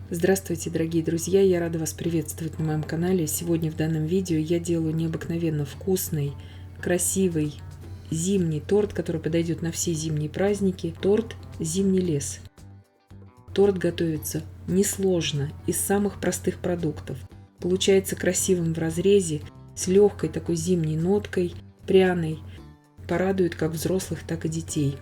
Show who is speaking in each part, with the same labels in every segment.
Speaker 1: Здравствуйте, дорогие друзья! Я рада вас приветствовать на моем канале. Сегодня в данном видео я делаю необыкновенно вкусный, красивый зимний торт, который подойдет на все зимние праздники. Торт «Зимний лес». Торт готовится несложно, из самых простых продуктов. Получается красивым в разрезе, с легкой такой зимней ноткой, пряной. Порадует как взрослых, так и детей.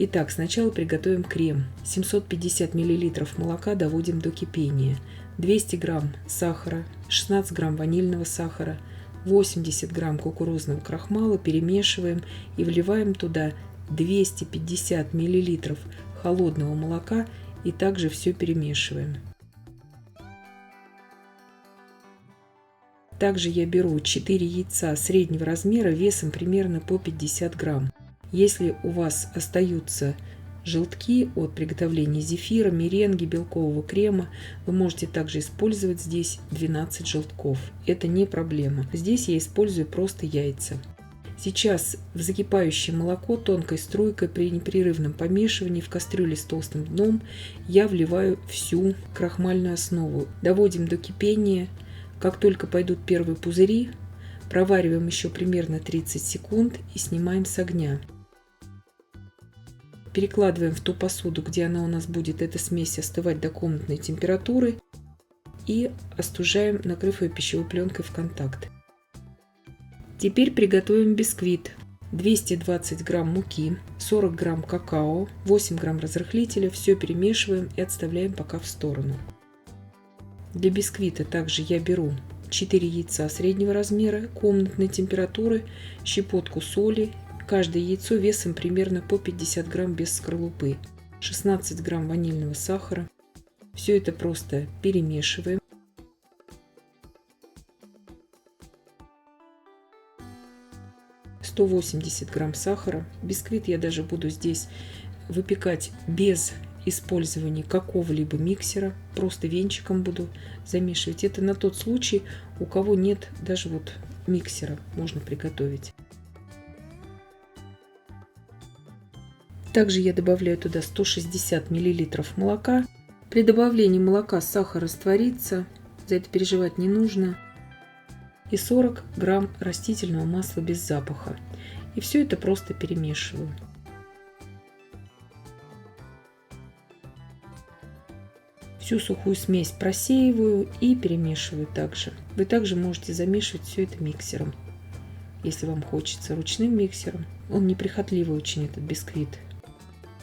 Speaker 1: Итак, сначала приготовим крем. 750 мл молока доводим до кипения. 200 г сахара, 16 г ванильного сахара, 80 г кукурузного крахмала перемешиваем и вливаем туда 250 мл холодного молока и также все перемешиваем. Также я беру 4 яйца среднего размера весом примерно по 50 грамм. Если у вас остаются желтки от приготовления зефира, меренги, белкового крема, вы можете также использовать здесь 12 желтков. Это не проблема. Здесь я использую просто яйца. Сейчас в закипающее молоко тонкой струйкой при непрерывном помешивании в кастрюле с толстым дном я вливаю всю крахмальную основу. Доводим до кипения. Как только пойдут первые пузыри, провариваем еще примерно 30 секунд и снимаем с огня. Перекладываем в ту посуду, где она у нас будет, эта смесь, остывать до комнатной температуры, и остужаем, накрыв ее пищевой пленкой в контакт. Теперь приготовим бисквит. 220 грамм муки, 40 грамм какао, 8 грамм разрыхлителя. Все перемешиваем и отставляем пока в сторону. Для бисквита также я беру 4 яйца среднего размера, комнатной температуры, щепотку соли. Каждое яйцо весом примерно по 50 грамм без скорлупы, 16 грамм ванильного сахара. Все это просто перемешиваем. «180 грамм сахара». Бисквит я даже буду здесь выпекать без использования какого-либо миксера. Просто венчиком буду замешивать. Это на тот случай, у кого нет даже вот миксера, можно приготовить. Также я добавляю туда 160 мл молока. При добавлении молока сахар растворится, за это переживать не нужно. И 40 грамм растительного масла без запаха. И все это просто перемешиваю. Всю сухую смесь просеиваю и перемешиваю также. Вы также можете замешивать все это миксером, если вам хочется, ручным миксером. Он неприхотливый очень, этот бисквит.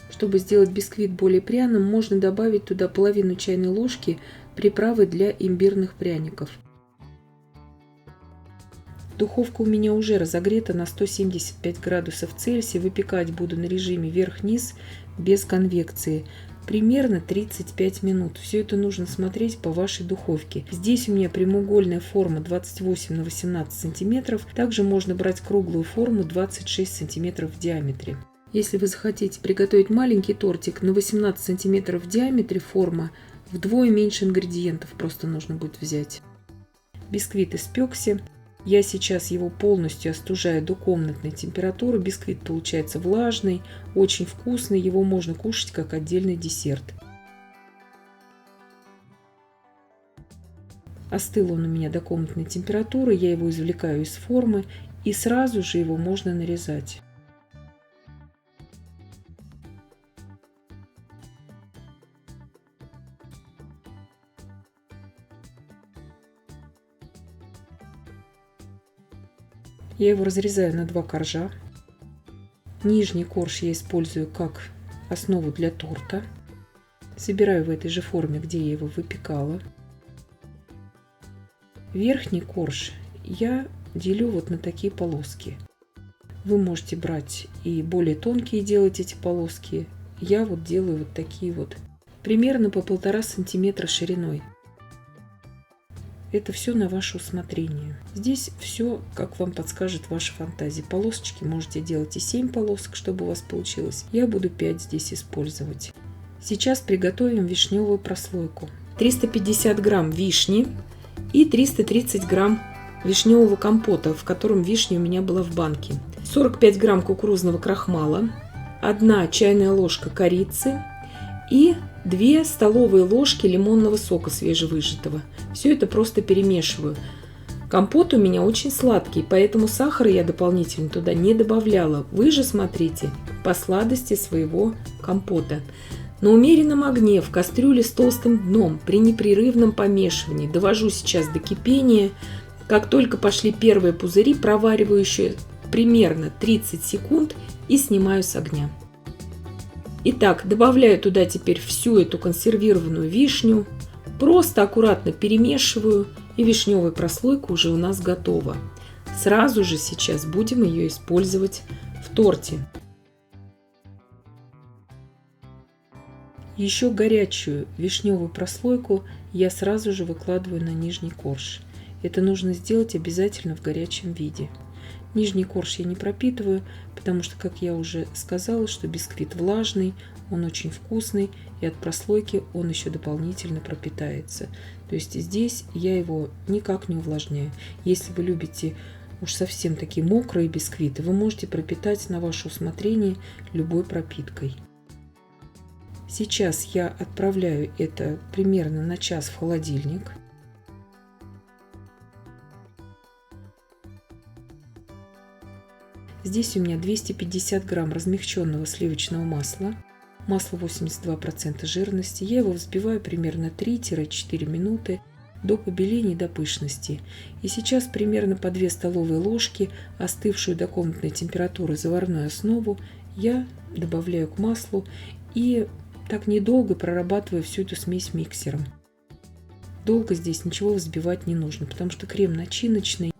Speaker 1: Чтобы сделать бисквит более пряным, можно добавить туда половину чайной ложки приправы для имбирных пряников. Духовка у меня уже разогрета на 175 градусов Цельсия. Выпекать буду на режиме верх-низ без конвекции. Примерно 35 минут. Все это нужно смотреть по вашей духовке. Здесь у меня прямоугольная форма 28 на 18 сантиметров. Также можно брать круглую форму 26 сантиметров в диаметре. Если вы захотите приготовить маленький тортик на 18 сантиметров в диаметре, форма, вдвое меньше ингредиентов просто нужно будет взять. Бисквит испекся. Я сейчас его полностью остужаю до комнатной температуры. Бисквит получается влажный, очень вкусный. Его можно кушать как отдельный десерт. Остыл он у меня до комнатной температуры. Я его извлекаю из формы и сразу же его можно нарезать. Я его разрезаю на 2 коржа. Нижний корж я использую как основу для торта. Собираю в этой же форме, где я его выпекала. Верхний корж я делю вот на такие полоски. Вы можете брать и более тонкие делать эти полоски. Я вот делаю вот такие вот, примерно по 1,5 сантиметра шириной. Это все на ваше усмотрение. Здесь все, как вам подскажет ваша фантазия. Полосочки можете делать и 7 полосок, чтобы у вас получилось. Я буду 5 здесь использовать. Сейчас приготовим вишневую прослойку. 350 грамм вишни и 330 грамм вишневого компота, в котором вишня у меня была в банке. 45 грамм кукурузного крахмала, 1 чайная ложка корицы и 2 столовые ложки лимонного сока свежевыжатого. Все это просто перемешиваю. Компот у меня очень сладкий, поэтому сахара я дополнительно туда не добавляла. Вы же смотрите по сладости своего компота. На умеренном огне в кастрюле с толстым дном при непрерывном помешивании довожу сейчас до кипения. Как только пошли первые пузыри, провариваю еще примерно 30 секунд и снимаю с огня. Итак, добавляю туда теперь всю эту консервированную вишню. Просто аккуратно перемешиваю, и вишневая прослойка уже у нас готова. Сразу же сейчас будем ее использовать в торте. Еще горячую вишневую прослойку я сразу же выкладываю на нижний корж. Это нужно сделать обязательно в горячем виде. Нижний корж я не пропитываю, потому что, как я уже сказала, что бисквит влажный, он очень вкусный, и от прослойки он еще дополнительно пропитается. То есть здесь я его никак не увлажняю. Если вы любите уж совсем такие мокрые бисквиты, вы можете пропитать на ваше усмотрение любой пропиткой. Сейчас я отправляю это примерно на час в холодильник. Здесь у меня 250 грамм размягченного сливочного масла. Масло 82% жирности. Я его взбиваю примерно 3-4 минуты до побеления, до пышности. И сейчас примерно по 2 столовые ложки остывшую до комнатной температуры заварную основу я добавляю к маслу и так недолго прорабатываю всю эту смесь миксером. Долго здесь ничего взбивать не нужно, потому что крем начиночный.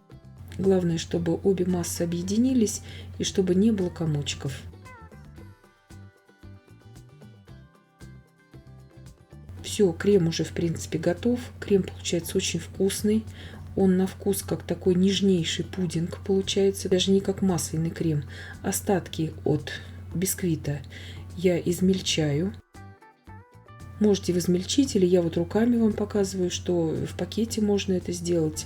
Speaker 1: Главное, чтобы обе массы объединились и чтобы не было комочков. Все, крем уже в принципе готов. Крем получается очень вкусный. Он на вкус как такой нежнейший пудинг получается, даже не как масляный крем. Остатки от бисквита я измельчаю. Можете в измельчителе, я вот руками вам показываю, что в пакете можно это сделать.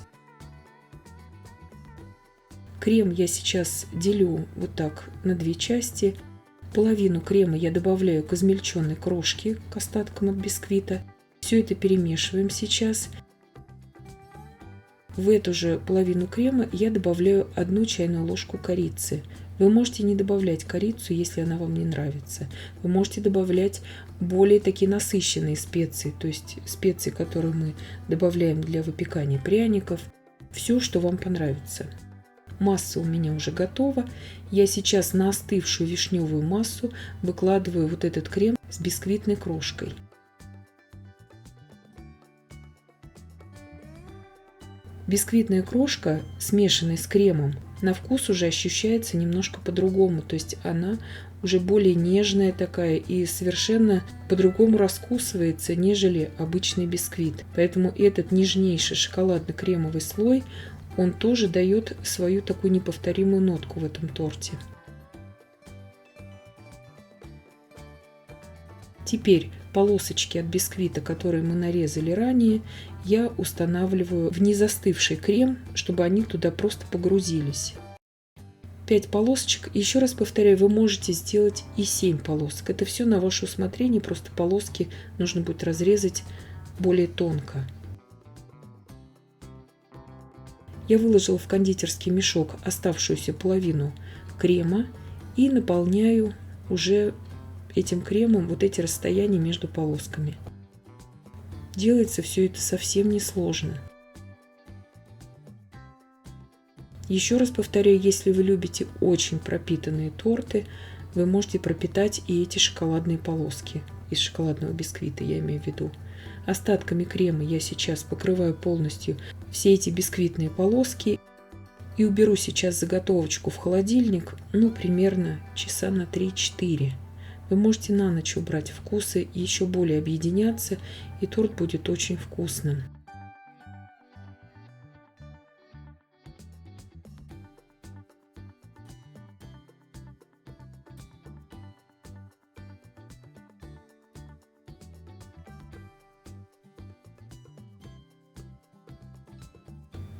Speaker 1: Крем я сейчас делю вот так на 2 части. Половину крема я добавляю к измельченной крошке, к остаткам от бисквита. Все это перемешиваем сейчас. В эту же половину крема я добавляю 1 чайную ложку корицы. Вы можете не добавлять корицу, если она вам не нравится. Вы можете добавлять более такие насыщенные специи, то есть специи, которые мы добавляем для выпекания пряников. Все, что вам понравится. Масса у меня уже готова. Я сейчас на остывшую вишневую массу выкладываю вот этот крем с бисквитной крошкой. Бисквитная крошка, смешанная с кремом, на вкус уже ощущается немножко по-другому. То есть она уже более нежная такая и совершенно по-другому раскусывается, нежели обычный бисквит. Поэтому этот нежнейший шоколадно-кремовый слой, он тоже дает свою такую неповторимую нотку в этом торте. Теперь полосочки от бисквита, которые мы нарезали ранее, я устанавливаю в незастывший крем, чтобы они туда просто погрузились. 5 полосочек. Еще раз повторяю, вы можете сделать и 7 полосок. Это все на ваше усмотрение, просто полоски нужно будет разрезать более тонко. Я выложила в кондитерский мешок оставшуюся половину крема и наполняю уже этим кремом вот эти расстояния между полосками. Делается все это совсем несложно. Еще раз повторяю, если вы любите очень пропитанные торты, вы можете пропитать и эти шоколадные полоски из шоколадного бисквита, я имею в виду. Остатками крема я сейчас покрываю полностью все эти бисквитные полоски и уберу сейчас заготовочку в холодильник, примерно часа на 3-4. Вы можете на ночь убрать, вкусы еще более объединятся, и торт будет очень вкусным.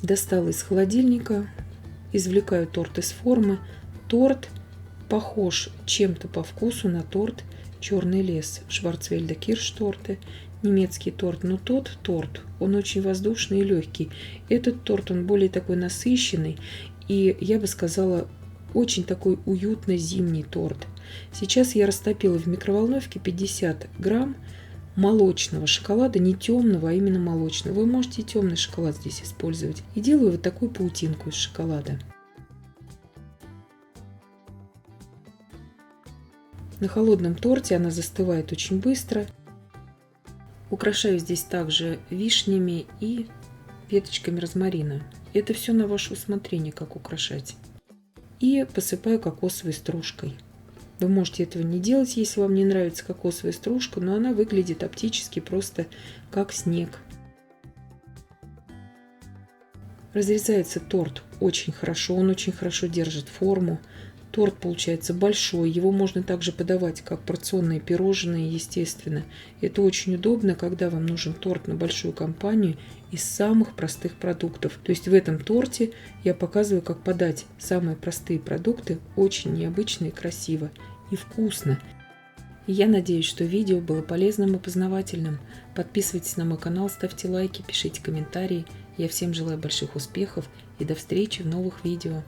Speaker 1: Достала из холодильника, извлекаю торт из формы. Торт похож чем-то по вкусу на торт Черный лес, Шварцвальда Кирш-торты, немецкий торт. Но тот торт, он очень воздушный и легкий. Этот торт, он более такой насыщенный и, я бы сказала, очень такой уютный зимний торт. Сейчас я растопила в микроволновке 50 грамм молочного шоколада, не темного, а именно молочного. Вы можете и темный шоколад здесь использовать. И делаю вот такую паутинку из шоколада. На холодном торте она застывает очень быстро. Украшаю здесь также вишнями и веточками розмарина. Это все на ваше усмотрение, как украшать. И посыпаю кокосовой стружкой. Вы можете этого не делать, если вам не нравится кокосовая стружка, но она выглядит оптически просто как снег. Разрезается торт очень хорошо, он очень хорошо держит форму. Торт получается большой, его можно также подавать как порционные пирожные, естественно. Это очень удобно, когда вам нужен торт на большую компанию из самых простых продуктов. То есть в этом торте я показываю, как подать самые простые продукты очень необычно и красиво и вкусно. И я надеюсь, что видео было полезным и познавательным. Подписывайтесь на мой канал, ставьте лайки, пишите комментарии. Я всем желаю больших успехов и до встречи в новых видео.